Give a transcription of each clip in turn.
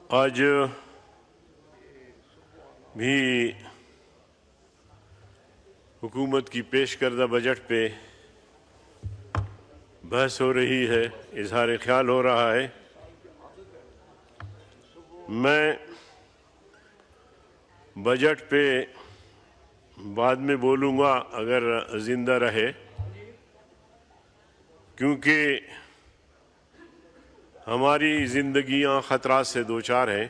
آج بھی حکومت کی پیش کردہ بجٹ پہ بحث ہو رہی ہے، اظہار خیال ہو رہا ہے۔ میں بجٹ پہ بعد میں بولوں گا اگر زندہ رہے، کیونکہ ہماری زندگیاں خطرات سے دوچار ہیں۔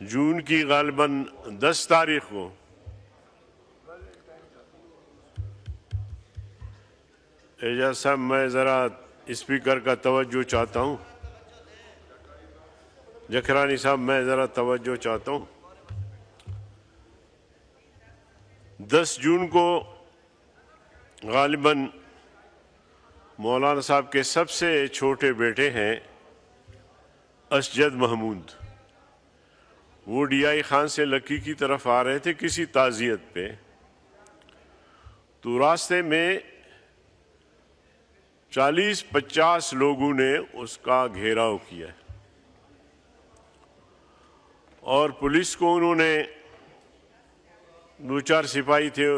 جون کی غالباً 10 تاریخ کو اعجاز صاحب میں ذرا اسپیکر کا توجہ چاہتا ہوں، جکھرانی صاحب میں ذرا توجہ چاہتا ہوں۔ 10 جون کو غالباً مولانا صاحب کے سب سے چھوٹے بیٹے ہیں اسجد محمود، وہ ڈی آئی خان سے لکی کی طرف آ رہے تھے کسی تعزیت پہ، تو راستے میں 40-50 لوگوں نے اس کا گھیراؤ کیا اور پولیس کو انہوں نے 2-4 سپاہی تھے،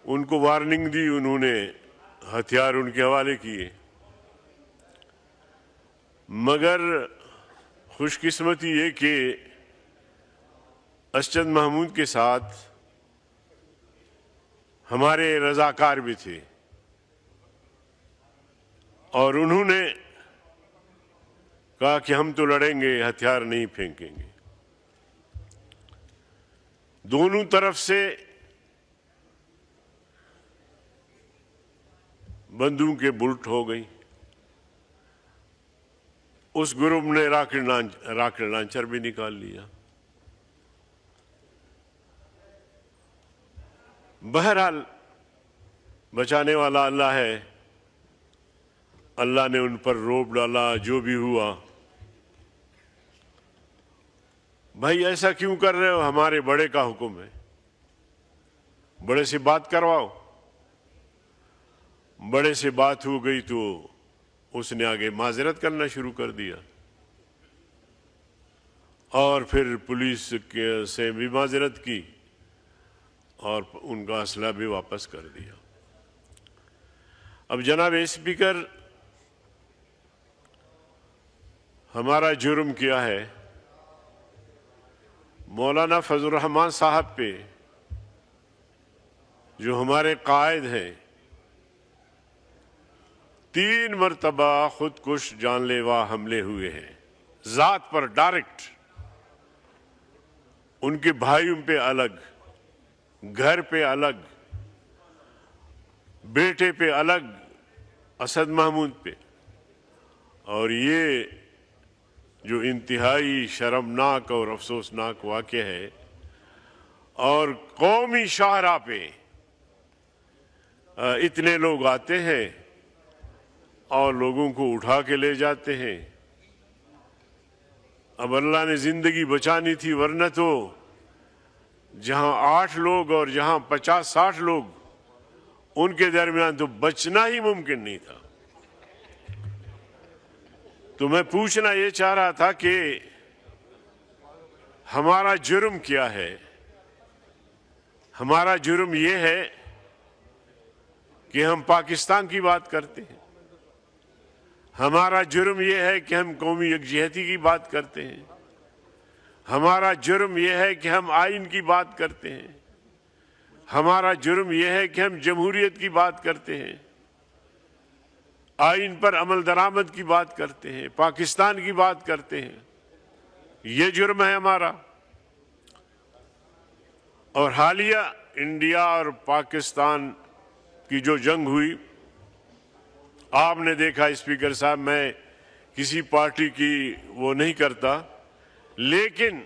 ان کو وارننگ دی، انہوں نے ہتھیار ان کے حوالے کیے، مگر خوش قسمتی یہ کہ اسجد محمود کے ساتھ ہمارے رضاکار بھی تھے اور انہوں نے کہا کہ ہم تو لڑیں گے، ہتھیار نہیں پھینکیں گے۔ دونوں طرف سے بندوقیں بلٹ ہو گئی، اس گروپ نے راکٹ لانچر بھی نکال لیا۔ بہرحال بچانے والا اللہ ہے، اللہ نے ان پر روب ڈالا، جو بھی ہوا۔ بھائی ایسا کیوں کر رہے ہو؟ ہمارے بڑے کا حکم ہے، بڑے سے بات کرواؤ۔ بڑے سے بات ہو گئی تو اس نے آگے معذرت کرنا شروع کر دیا اور پھر پولیس سے بھی معذرت کی اور ان کا اسلحہ بھی واپس کر دیا۔ اب جناب اسپیکر، ہمارا جرم کیا ہے؟ مولانا فضل الرحمان صاحب پہ، جو ہمارے قائد ہیں، 3 مرتبہ خودکش جان لیوا حملے ہوئے ہیں، ذات پر ڈائریکٹ، ان کے بھائیوں پہ الگ، گھر پہ الگ، بیٹے پہ الگ، اسد محمود پہ۔ اور یہ جو انتہائی شرمناک اور افسوسناک واقعہ ہے، اور قومی شاہراہ پہ اتنے لوگ آتے ہیں اور لوگوں کو اٹھا کے لے جاتے ہیں۔ اب اللہ نے زندگی بچانی تھی، ورنہ تو جہاں 8 لوگ اور جہاں 50-60 لوگ، ان کے درمیان تو بچنا ہی ممکن نہیں تھا۔ تو میں پوچھنا یہ چاہ رہا تھا کہ ہمارا جرم کیا ہے؟ ہمارا جرم یہ ہے کہ ہم پاکستان کی بات کرتے ہیں، ہمارا جرم یہ ہے کہ ہم قومی یکجہتی کی بات کرتے ہیں، ہمارا جرم یہ ہے کہ ہم آئین کی بات کرتے ہیں، ہمارا جرم یہ ہے کہ ہم جمہوریت کی بات کرتے ہیں، آئین پر عمل درآمد کی بات کرتے ہیں، پاکستان کی بات کرتے ہیں۔ یہ جرم ہے ہمارا۔ اور حالیہ انڈیا اور پاکستان کی جو جنگ ہوئی، آپ نے دیکھا اسپیکر صاحب، میں کسی پارٹی کی وہ نہیں کرتا، لیکن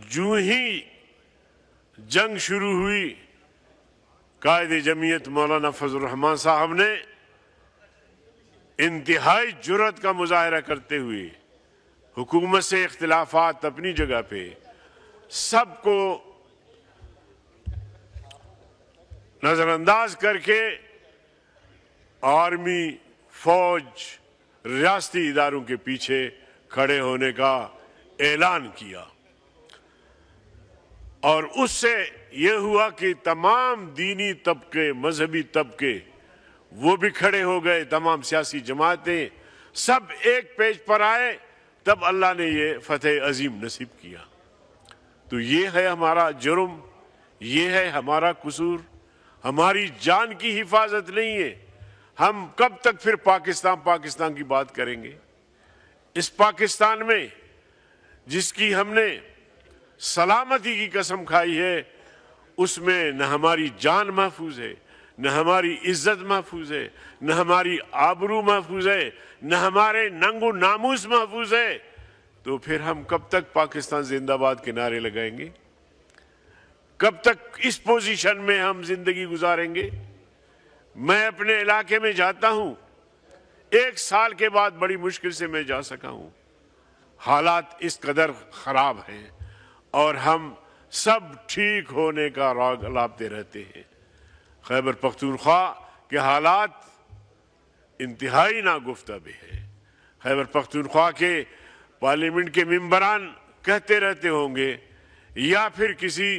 جو ہی جنگ شروع ہوئی، قائد جمعیت مولانا فضل الرحمان صاحب نے انتہائی جرأت کا مظاہرہ کرتے ہوئے حکومت سے اختلافات اپنی جگہ پہ، سب کو نظر انداز کر کے آرمی، فوج रियासती इदारों के पीछे खड़े होने का ऐलान किया, और उससे यह हुआ कि तमाम दीनी तबके, मजहबी तबके वो भी खड़े हो गए, तमाम सियासी जमातें सब एक पेज पर आए, तब अल्लाह ने ये फतेह अजीम नसीब किया। तो ये है हमारा जुर्म, ये है हमारा कसूर, हमारी जान की हिफाजत नहीं है। हम कब तक फिर पाकिस्तान की बात करेंगे? इस पाकिस्तान में जिसकी हमने सलामती की कसम खाई है, उसमें न हमारी जान महफूज है, न हमारी इज्जत महफूज है, न हमारी आबरू महफूज है, न हमारे नंगो नामूस महफूज है। तो फिर हम कब तक पाकिस्तान जिंदाबाद के नारे लगाएंगे? कब तक इस पोजीशन में हम जिंदगी गुजारेंगे? मैं अपने इलाके में जाता हूं, 1 साल के बाद बड़ी मुश्किल से मैं जा सका हूं। हालात इस कदर खराब हैं और हम सब ठीक होने का राग अलापते रहते हैं। खैबर पख्तूनख्वा के हालात इंतहाई नागुफ्ता भी है। खैबर पख्तूनख्वा के पार्लियामेंट के मेंबरान कहते रहते होंगे, या फिर किसी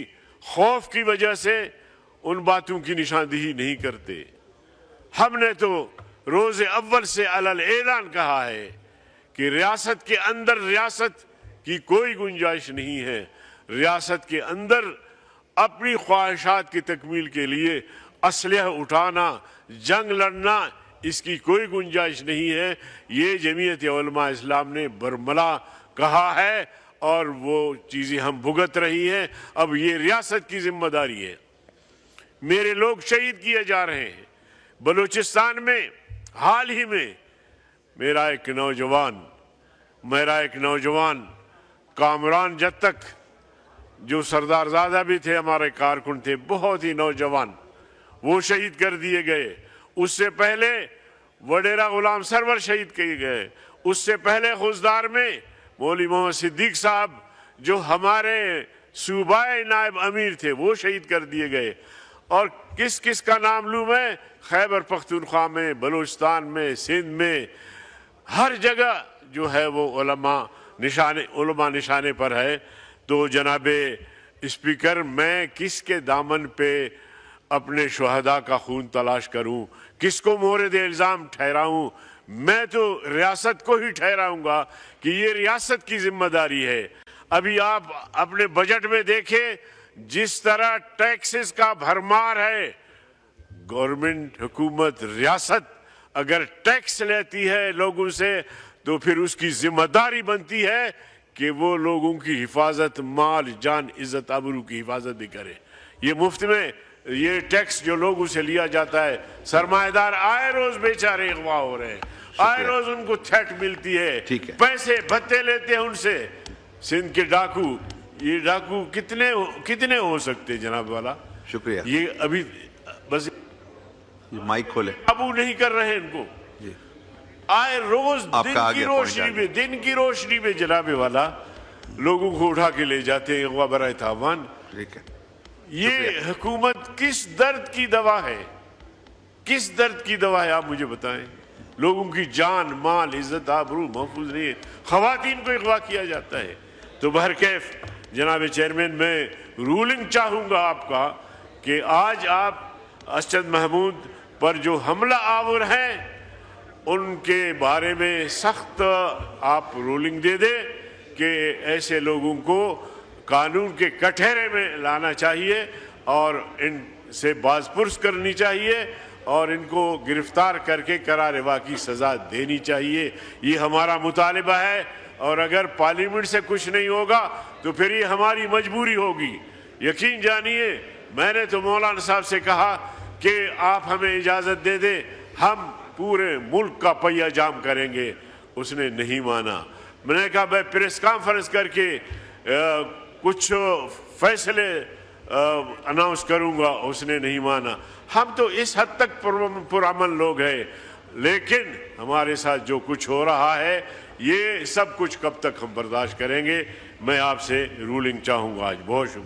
खौफ की वजह से उन बातों की निशानदेही नहीं करते। हमने तो रोज़े अव्वल से अलल ऐलान कहा है कि रियासत के अंदर रियासत की कोई गुंजाइश नहीं है। रियासत के अंदर अपनी ख्वाहिशात की तकमील के लिए असलहा उठाना, जंग लड़ना, इसकी कोई गुंजाइश नहीं है। ये जमीयत उलमा इस्लाम ने बरमला कहा है और वो चीज़ें हम भुगत रही हैं। अब ये रियासत की जिम्मेदारी है। मेरे लोग शहीद किए जा रहे हैं। बलूचिस्तान में हाल ही में मेरा एक नौजवान कामरान जत्तक, जो सरदारजादा भी थे, हमारे कारकुन थे, बहुत ही नौजवान, वो शहीद कर दिए गए। उससे पहले वडेरा गुलाम सरवर शहीद किए गए। उससे पहले खुजदार में मौलवी मोहम्मद सिद्दीक साहब, जो हमारे सूबाई नायब अमीर थे, वो शहीद कर दिए गए। और किस किस का नाम लूँ मैं? खैबर पख्तूनख्वा में, बलूचिस्तान में, सिंध में, हर जगह जो है वो उलमा निशाने पर है। तो जनाबे स्पीकर, मैं किसके दामन पे अपने शुहदा का खून तलाश करूं, किसको मोरद इल्ज़ाम ठहराऊं? मैं तो रियासत को ही ठहराऊंगा कि ये रियासत की जिम्मेदारी है। अभी आप अपने बजट में देखें, जिस तरह टैक्सेस का भरमार है। गवर्नमेंट, हुकूमत, रियासत अगर टैक्स लेती है लोगों से, तो फिर उसकी जिम्मेदारी बनती है कि वो लोगों की हिफाजत, माल, जान, इज्जत, आबरू की हिफाजत भी करे। ये मुफ्त में ये टैक्स जो लोगों से लिया जाता है, सरमाएदार आए रोज बेचारे अगवा हो रहे हैं, आए रोज उनको थ्रेट मिलती है, पैसे भत्ते लेते हैं उनसे। सिंध के डाकू, ये डाकू कितने हो सकते जनाब वाला? शुक्रिया। ये अभी बस माइक खोले, काबू नहीं कर रहे इनको। आए रोज दिन की रोशनी में जनाबे वाला लोगों को उठा के ले जाते हैं अगवा बराए तावान। ठीक है। ये हुकूमत किस दर्द की दवा है? किस दर्द की दवा है, आप मुझे बताएं। लोगों की जान, माल, इज्जत, आबरू महफूज नहीं है, खवातीन को अगवा किया जाता है। तो बहरकैफ जनाब चेयरमैन, मैं रूलिंग चाहूँगा आपका कि आज आप अरशद महमूद पर जो हमला आवर हैं, उनके बारे में सख्त आप रूलिंग दे दें कि ऐसे लोगों को कानून के कटहरे में लाना चाहिए और इनसे बाजपुर्स करनी चाहिए और इनको गिरफ्तार करके करारवा की सज़ा देनी चाहिए। ये हमारा मुतालिबा है। और अगर पार्लियामेंट से कुछ नहीं होगा तो फिर ये हमारी मजबूरी होगी। यकीन जानिए, मैंने तो मौलाना साहब से कहा कि आप हमें इजाज़त दे दें, हम पूरे मुल्क का पहिया जाम करेंगे। उसने नहीं माना। मैंने कहा मैं प्रेस कॉन्फ्रेंस करके कुछ फैसले अनाउंस करूंगा, उसने नहीं माना। हम तो इस हद तक पुरअमन लोग हैं, लेकिन हमारे साथ जो कुछ हो रहा है, ये सब कुछ कब तक हम बर्दाश्त करेंगे? मैं आपसे रूलिंग चाहूँगा आज। बहुत शुक्रिया।